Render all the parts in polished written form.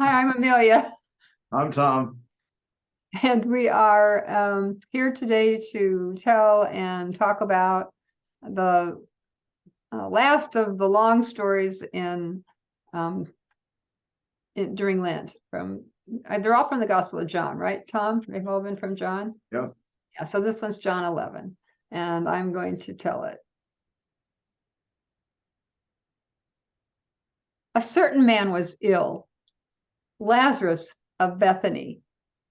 Hi, I'm Amelia, I'm Tom. and we are here today to tell and talk about the last of the long stories um, during Lent. They're all from the Gospel of John, right, Tom? They've all been from John? Yep. Yeah, so this one's John 11, and I'm going to tell it. A certain man was ill, Lazarus of Bethany,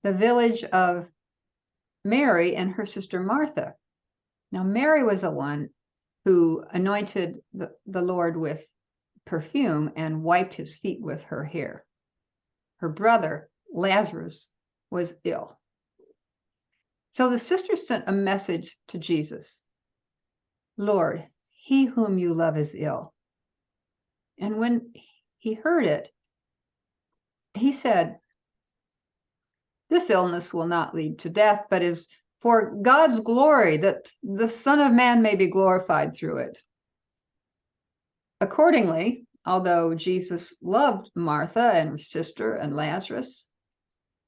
the village of Mary and her sister Martha. Now, Mary was the one who anointed the Lord with perfume and wiped his feet with her hair. Her brother, Lazarus, was ill. So the sisters sent a message to Jesus. Lord, he whom you love is ill. And when he heard it, he said, this illness will not lead to death, but is for God's glory, that the Son of Man may be glorified through it. Accordingly, although Jesus loved Martha and her sister and Lazarus,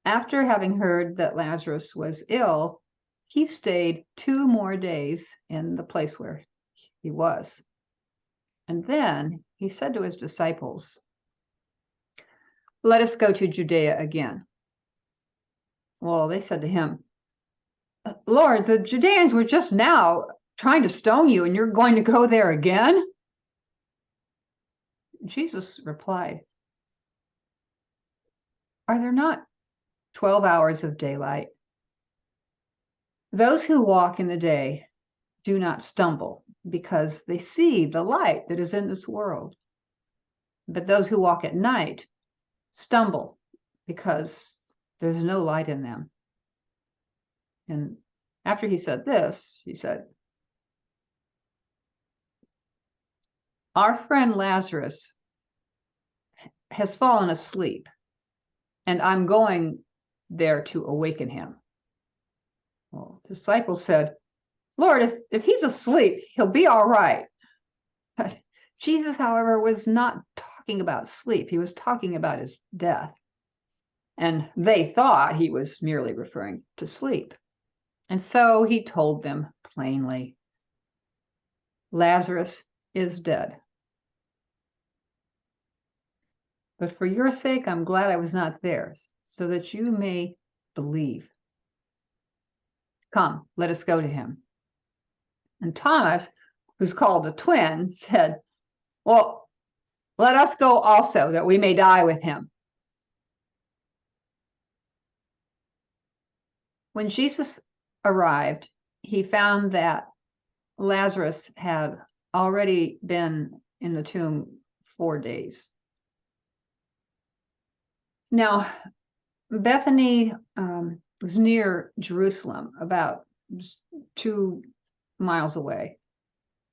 after having heard that Lazarus was ill, he stayed 2 more days in the place where he was. And then he said to his disciples, let us go to Judea again. Well, they said to him, Lord, the Judeans were just now trying to stone you, and you're going to go there again? Jesus replied, are there not 12 hours of daylight? Those who walk in the day do not stumble because they see the light that is in this world. But those who walk at night stumble because there's no light in them. And after he said this, he said, our friend Lazarus has fallen asleep, and I'm going there to awaken him. Well, the disciples said, Lord, if he's asleep, he'll be all right. But Jesus, however, was not talking about sleep. He was talking about his death. And they thought he was merely referring to sleep. And so he told them plainly, Lazarus is dead. But for your sake, I'm glad I was not there, so that you may believe. Come, let us go to him. And Thomas, who's called the twin, said, well, let us go also, that we may die with him. When Jesus arrived, he found that Lazarus had already been in the tomb 4 days. Now, Bethany was near Jerusalem, about 2 miles away.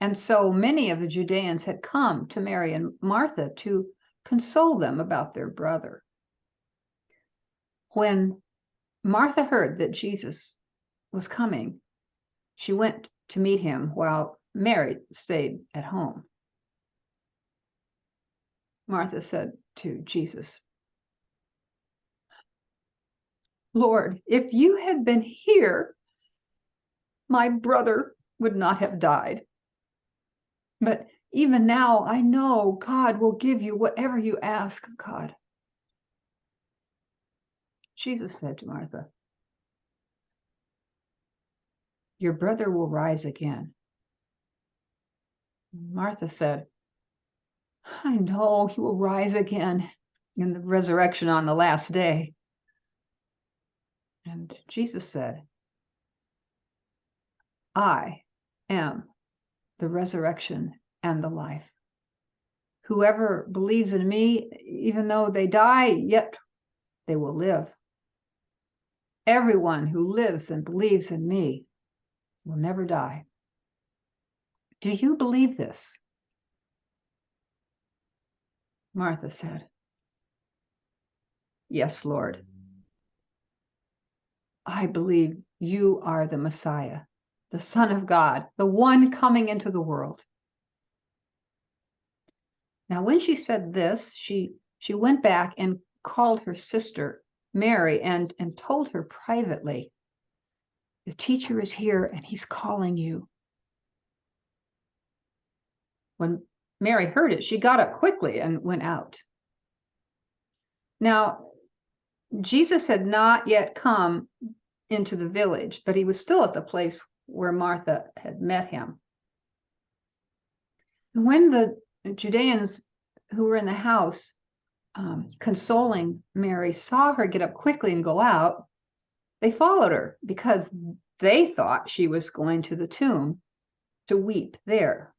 And so many of the Judeans had come to Mary and Martha to console them about their brother. When Martha heard that Jesus was coming, she went to meet him while Mary stayed at home. Martha said to Jesus, Lord, if you had been here, my brother would not have died. But even now, I know God will give you whatever you ask of God. Jesus said to Martha, your brother will rise again. Martha said, I know he will rise again in the resurrection on the last day. And Jesus said, I am the resurrection and the life. Whoever believes in me, even though they die, yet they will live. Everyone who lives and believes in me will never die. Do you believe this? Martha said, yes, Lord. I believe you are the Messiah, the Son of God, the one coming into the world. Now, when she said this, she went back and called her sister Mary and told her privately, "The teacher is here and he's calling you." When Mary heard it, she got up quickly and went out. Now, Jesus had not yet come into the village, but he was still at the place where Martha had met him. When the Judeans who were in the house consoling Mary saw her get up quickly and go out, they followed her because they thought she was going to the tomb to weep there.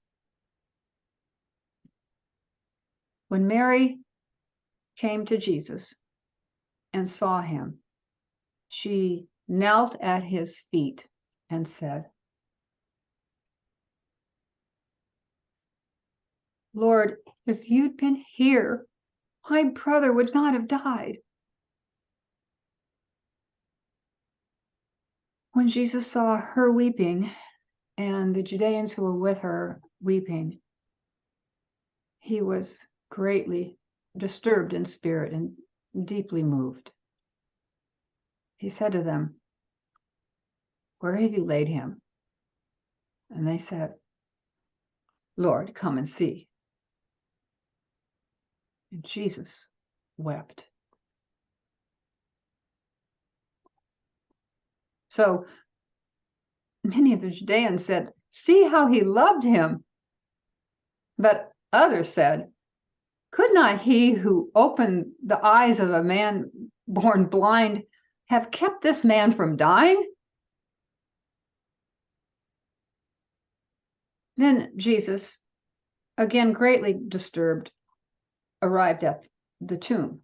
When Mary came to Jesus and saw him, she knelt at his feet and said, "Lord, if you'd been here, my brother would not have died." When Jesus saw her weeping and the Judeans who were with her weeping, he was greatly disturbed in spirit and deeply moved. He said to them, "Where have you laid him?" And they said, "Lord, come and see." And Jesus wept. So many of the Judeans said, "See how he loved him." But others said, "Could not he who opened the eyes of a man born blind have kept this man from dying?" Then Jesus, again greatly disturbed, arrived at the tomb.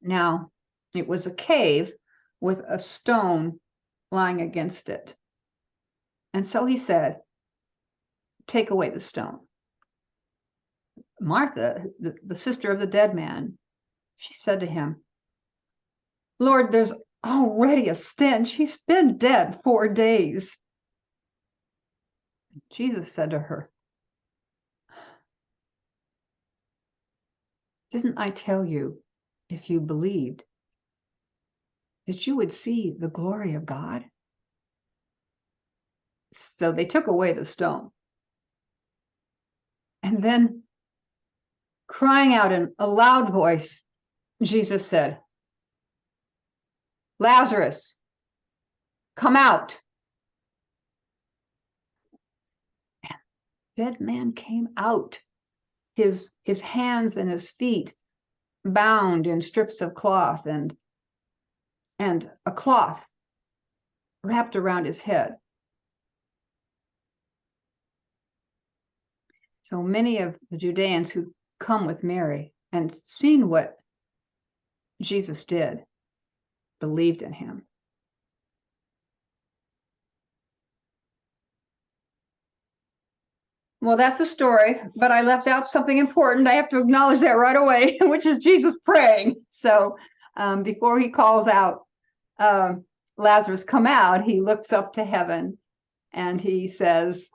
Now, it was a cave with a stone lying against it. And so he said, "Take away the stone." Martha, the sister of the dead man, she said to him, "Lord, there's already a stench. He's been dead 4 days." Jesus said to her, "Didn't I tell you, if you believed, that you would see the glory of God?" So they took away the stone. And then, crying out in a loud voice, Jesus said, "Lazarus, come out." And the dead man came out, his hands and his feet bound in strips of cloth and a cloth wrapped around his head. So many of the Judeans who come with Mary and seen what Jesus did believed in him. Well, that's a story, but I left out something important. I have to acknowledge that right away, which is Jesus praying. So before he calls out, "Lazarus, come out," he looks up to heaven and he says,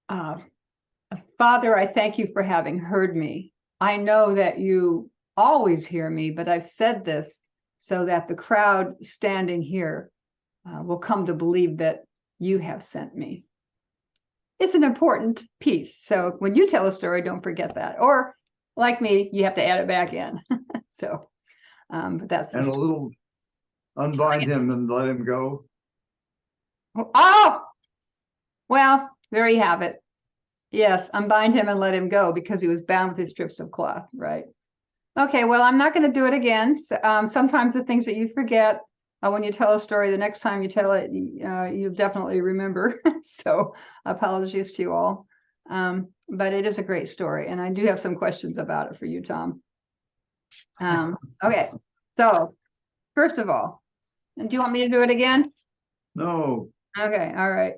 "Father, I thank you for having heard me. I know that you always hear me, but I've said this so that the crowd standing here will come to believe that you have sent me." It's an important piece. So when you tell a story, don't forget that. Or like me, you have to add it back in. So but that's and a little unbind him and let him go. Oh, well, there you have it. Yes, unbind him and let him go because he was bound with his strips of cloth, right? Okay, well, I'm not going to do it again. So, sometimes the things that you forget when you tell a story, the next time you tell it, you'll definitely remember. So apologies to you all. But it is a great story, and I do have some questions about it for you, Tom. Okay, so first of all, do you want me to do it again? No. Okay, all right.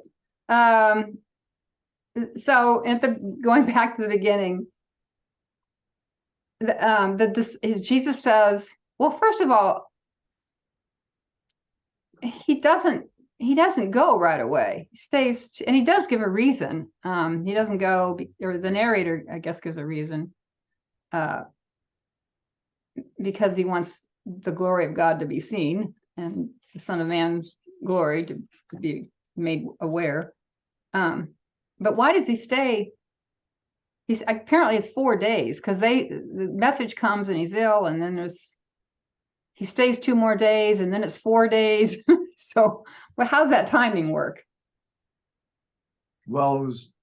So going back to the beginning, Jesus says, well, first of all, he doesn't go right away. He stays, and he does give a reason. He doesn't go, or the narrator, I guess, gives a reason. because he wants the glory of God to be seen and the Son of Man's glory to be made aware. But why does he stay? He's apparently it's 4 days, because the message comes and he's ill, and then he stays 2 more days, and then it's 4 days. So, but how's that timing work? Well, it was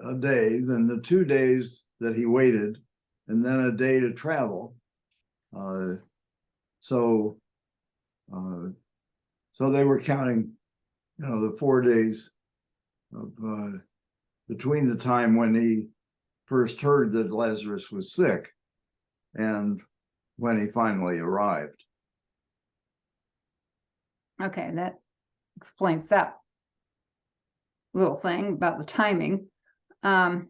a day, then the 2 days that he waited, and then a day to travel. So they were counting, the 4 days of between the time when he first heard that Lazarus was sick and when he finally arrived. Okay, that explains that little thing about the timing. The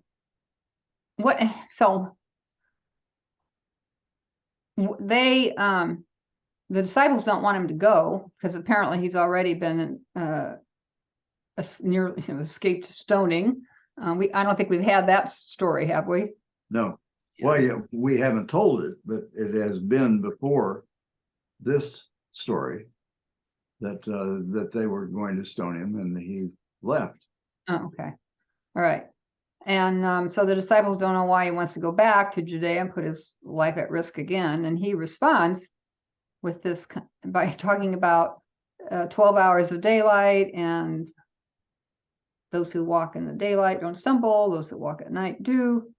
disciples don't want him to go, because apparently he's already been escaped stoning. I don't think we've had that story, have we? No. Well, yeah, we haven't told it, but it has been before this story that they were going to stone him, and he left. Oh, okay. All right. And so the disciples don't know why he wants to go back to Judea and put his life at risk again. And he responds with this by talking about 12 hours of daylight, and those who walk in the daylight don't stumble, those that walk at night do.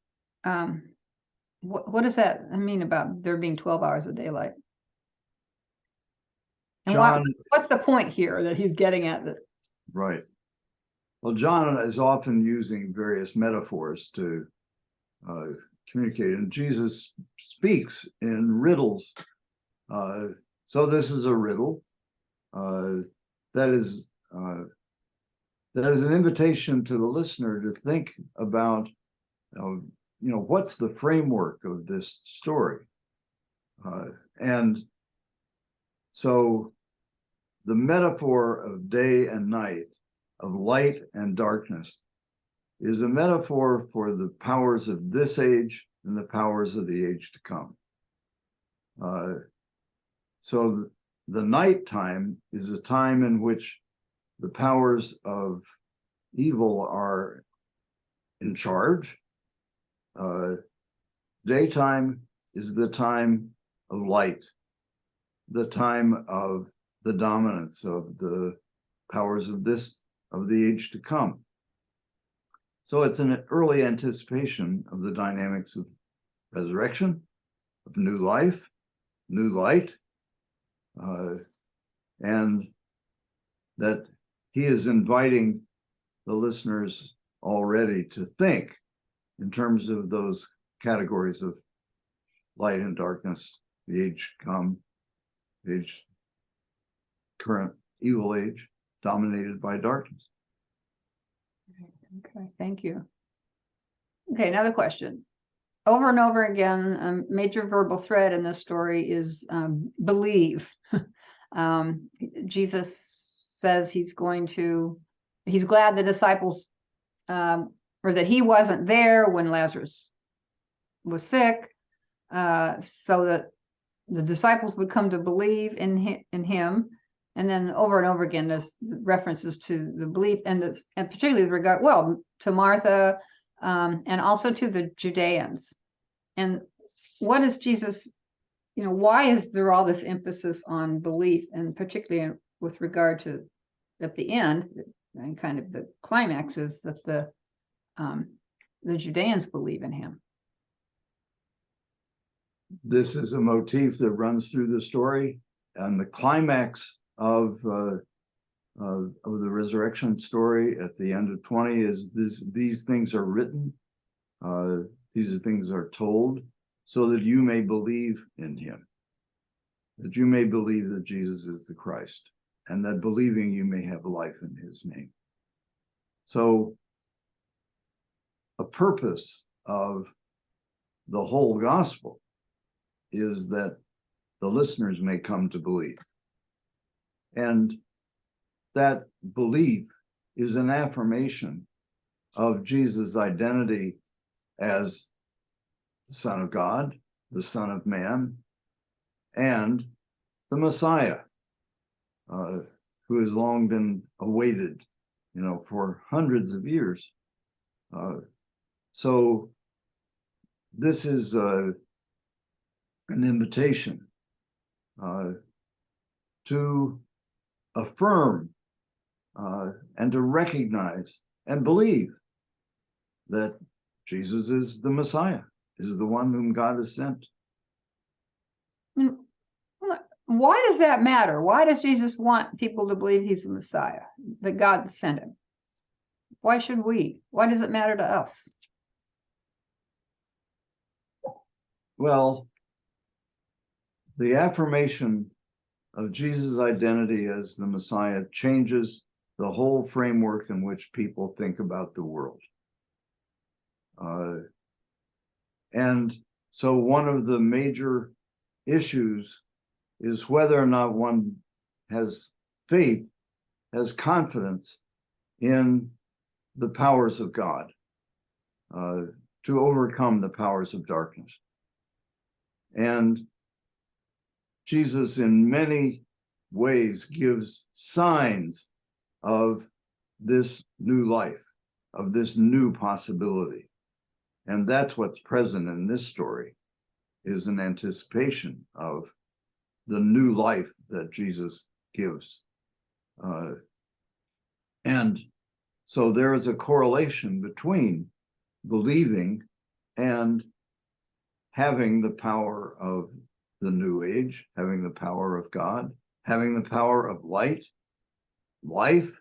What does that mean about there being 12 hours of daylight? And John, what's the point here that he's getting at? Right. Well, John is often using various metaphors to communicate, and Jesus speaks in riddles. So this is a riddle that is an invitation to the listener to think about, what's the framework of this story, and so the metaphor of day and night, of light and darkness, is a metaphor for the powers of this age and the powers of the age to come. So the nighttime is a time in which the powers of evil are in charge. Daytime is the time of light, the time of the dominance of the powers of the age to come. So it's an early anticipation of the dynamics of resurrection, of new life, new light, and that he is inviting the listeners already to think in terms of those categories of light and darkness, the age to come, the age, current evil age, dominated by darkness. Okay, thank you. Okay, another question. Over and over again, a major verbal thread in this story is believe. Jesus says he's glad the disciples, or that he wasn't there when Lazarus was sick, so that the disciples would come to believe in him. And then over and over again, there's references to the belief, and particularly with regard, to Martha, and also to the Judeans. And what is Jesus, why is there all this emphasis on belief, and particularly with regard to at the end, and kind of the climax is that the Judeans believe in him? This is a motif that runs through the story, and the climax of the resurrection story at the end of 20 is these things are written, these things are told, so that you may believe in him, that you may believe that Jesus is the Christ, and that believing you may have life in his name. So a purpose of the whole gospel is that the listeners may come to believe. And that belief is an affirmation of Jesus' identity as the Son of God, the Son of Man, and the Messiah, who has long been awaited, for hundreds of years. So this is an invitation to affirm and to recognize and believe that Jesus is the Messiah, is the one whom God has sent. Why does that matter? Why does Jesus want people to believe he's the Messiah, that God sent him? Why should we? Why does it matter to us? Well, the affirmation of Jesus' identity as the Messiah changes the whole framework in which people think about the world. And so one of the major issues is whether or not one has faith, has confidence in the powers of God to overcome the powers of darkness. And Jesus, in many ways, gives signs of this new life, of this new possibility. And that's what's present in this story, is an anticipation of the new life that Jesus gives. And so there is a correlation between believing and having the power of the new age, having the power of God, having the power of light, life.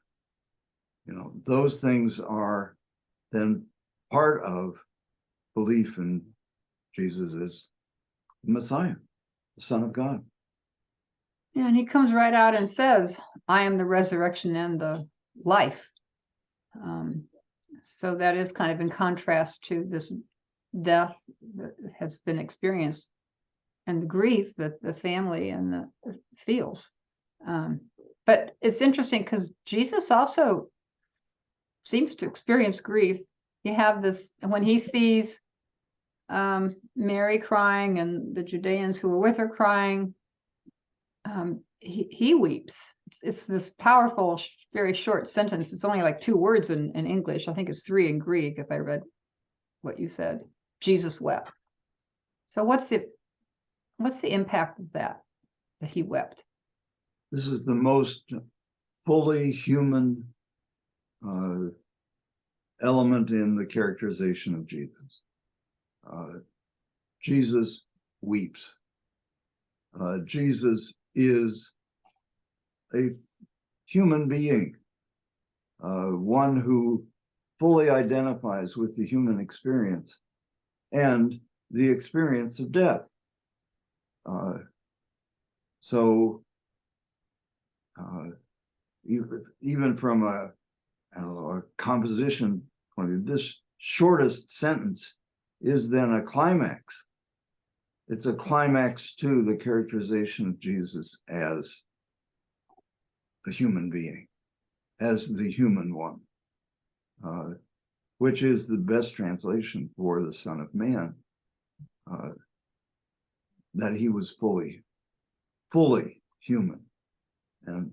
Those things are then part of belief in Jesus as the Messiah, the Son of God. Yeah, and he comes right out and says, I am the resurrection and the life. So that is kind of in contrast to this death that has been experienced and the grief that the family and the feels. But it's interesting because Jesus also seems to experience grief. You have this, when he sees Mary crying and the Judeans who were with her crying, he weeps. It's this powerful, very short sentence. It's only like 2 words in English. I think it's 3 in Greek, if I read what you said. Jesus wept. So what's the impact of that he wept? This is the most fully human element in the characterization of Jesus. Jesus weeps. Jesus is a human being, one who fully identifies with the human experience and the experience of death. So even from a composition point of view, this shortest sentence is then a climax. It's a climax to the characterization of Jesus as a human being, as the human one, which is the best translation for the Son of Man, that he was fully human. And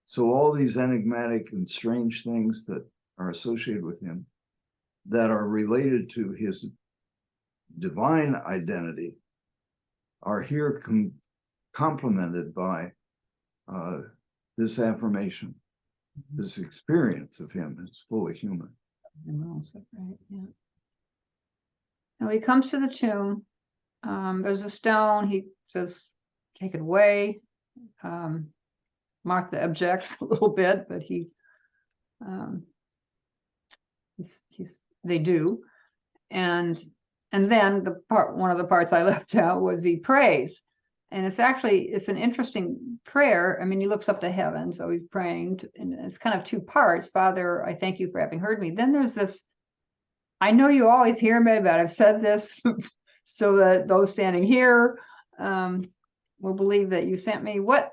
so all these enigmatic and strange things that are associated with him that are related to his divine identity are here complemented by this affirmation, this experience of him as fully human. Right, yeah. Now he comes to the tomb. There's a stone. He says, take it away. Martha objects a little bit, but they do. And then one of the parts I left out was he prays. And it's an interesting prayer. I mean, he looks up to heaven, so he's praying, and it's kind of 2 parts. Father, I thank you for having heard me. Then there's this, I know you always hear me, but I've said this so that those standing here will believe that you sent me. What's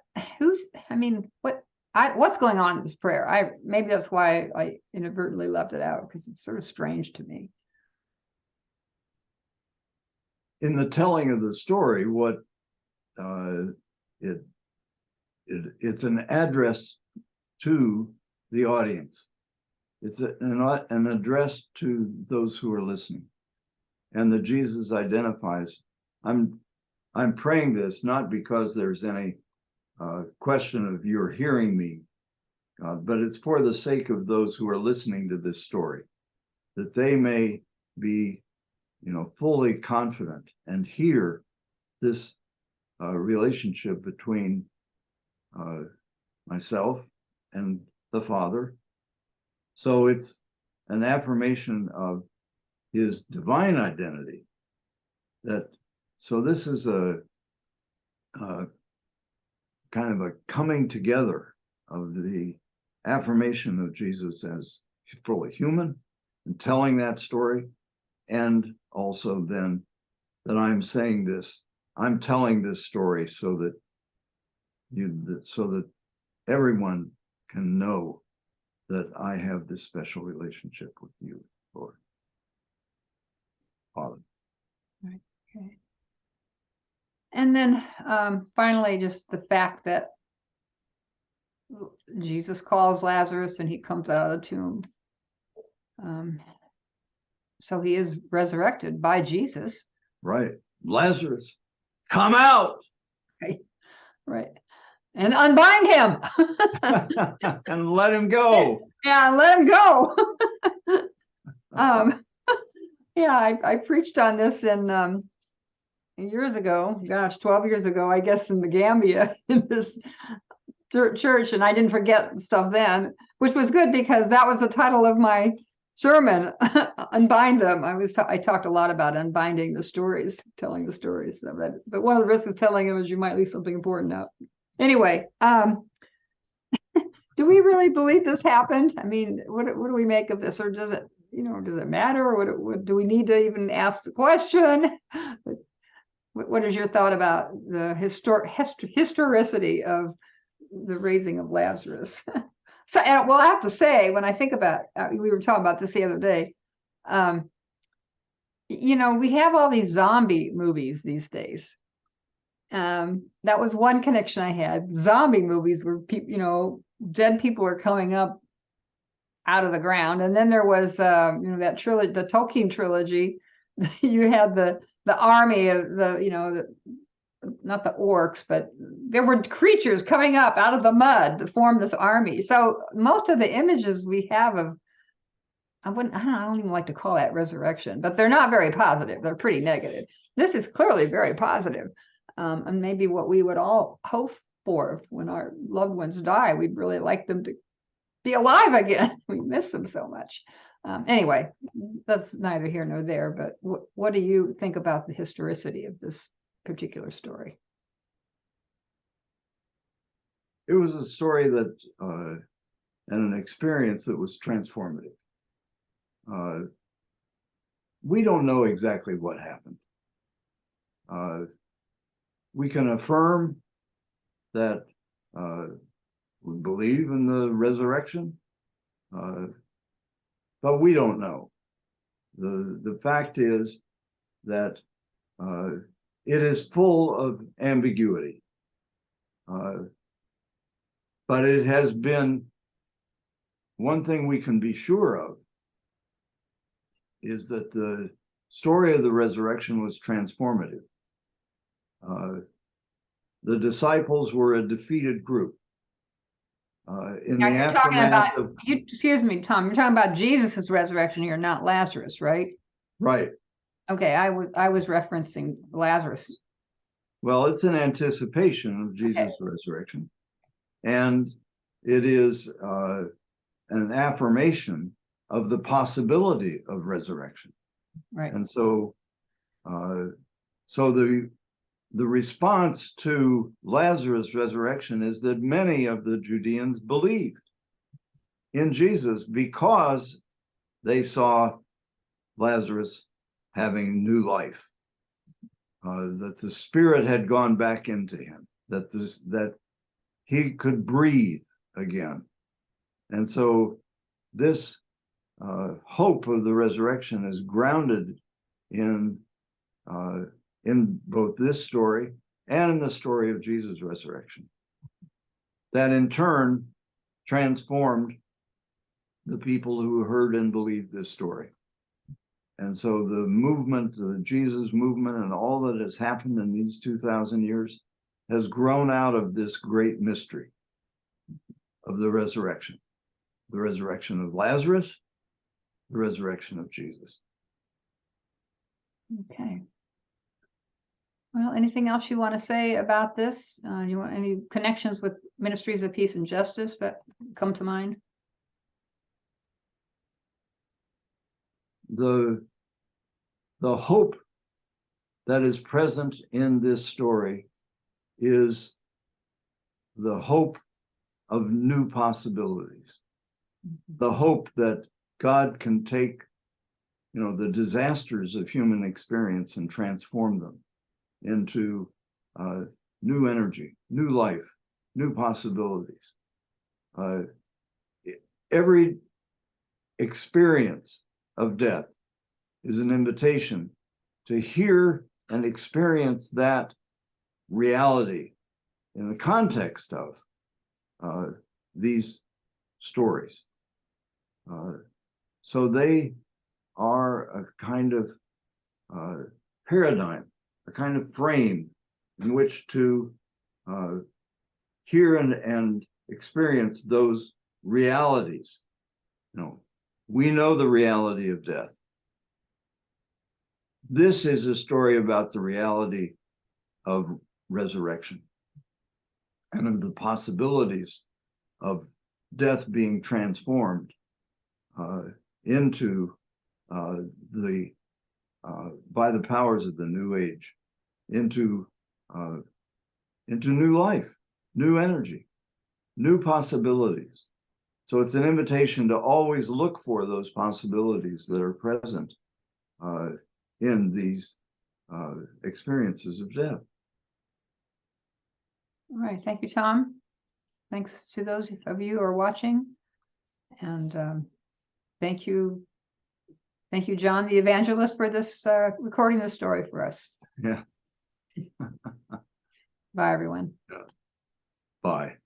going on in this prayer? Maybe that's why I inadvertently left it out, because it's sort of strange to me. In the telling of the story, what it's an address to the audience. It's an address to those who are listening, and that Jesus identifies. I'm praying this not because there's any question of you're hearing me, but it's for the sake of those who are listening to this story, that they may be, fully confident and hear this relationship between myself and the Father. So it's an affirmation of his divine identity. So this is a kind of a coming together of the affirmation of Jesus as fully human and telling that story, and also then that I'm telling this story so that everyone can know that I have this special relationship with you, Lord. Father. Right. Okay. And then finally, just the fact that Jesus calls Lazarus and he comes out of the tomb. So he is resurrected by Jesus. Right. Lazarus, come out. Right. And unbind him. And let him go. Yeah, let him go. Yeah, I preached on this in years ago, 12 years ago, I guess, in the Gambia, in this church, and I didn't forget stuff then, which was good because that was the title of my sermon, Unbind Them. I talked a lot about unbinding the stories, telling the stories. But one of the risks of telling them is you might leave something important out. Anyway, do we really believe this happened? I mean, what do we make of this, or does it matter, or what do we need to even ask the question? What is your thought about the historicity of the raising of Lazarus? So, and well, I have to say, when I think about, we were talking about this the other day, we have all these zombie movies these days. That was one connection I had. Zombie movies where dead people are coming up out of the ground, and then there was that trilogy, the Tolkien trilogy. You had the army of not the orcs, but there were creatures coming up out of the mud to form this army. So most of the images we have of, I don't even like to call that resurrection, but they're not very positive. They're pretty negative. This is clearly very positive. And maybe what we would all hope for when our loved ones die, we'd really like them to be alive again. We miss them so much. Anyway, that's neither here nor there, but what do you think about the historicity of this particular story? It was a story that and an experience that was transformative. We don't know exactly what happened. We can affirm that we believe in the resurrection, but we don't know. The fact is that it is full of ambiguity. But it has been, one thing we can be sure of is that the story of the resurrection was transformative. The disciples were a defeated group. Excuse me, Tom, you're talking about Jesus's resurrection here, not Lazarus, right? Right. Okay, I was referencing Lazarus. Well, it's an anticipation of Jesus' resurrection, and it is an affirmation of the possibility of resurrection. Right. And so, the response to Lazarus' resurrection is that many of the Judeans believed in Jesus because they saw Lazarus having new life, that the spirit had gone back into him, that he could breathe again. And so this hope of the resurrection is grounded in both this story and in the story of Jesus' resurrection, that in turn transformed the people who heard and believed this story. And so the movement, the Jesus movement, and all that has happened in these 2,000 years has grown out of this great mystery of the resurrection of Lazarus, the resurrection of Jesus. Okay. Well, anything else you want to say about this? You want any connections with ministries of peace and justice that come to mind? The hope that is present in this story is the hope of new possibilities. The hope that God can take, the disasters of human experience and transform them into new energy, new life, new possibilities. Every experience of death is an invitation to hear and experience that reality in the context of these stories. So they are a kind of paradigm, a kind of frame in which to hear and experience those realities. We know the reality of death. This is a story about the reality of resurrection and of the possibilities of death being transformed into by the powers of the new age, into new life, new energy, new possibilities. So it's an invitation to always look for those possibilities that are present in these experiences of death. All right. Thank you, Tom. Thanks to those of you who are watching. And thank you, John, the evangelist, for this recording the story for us. Yeah. Bye, everyone. Bye.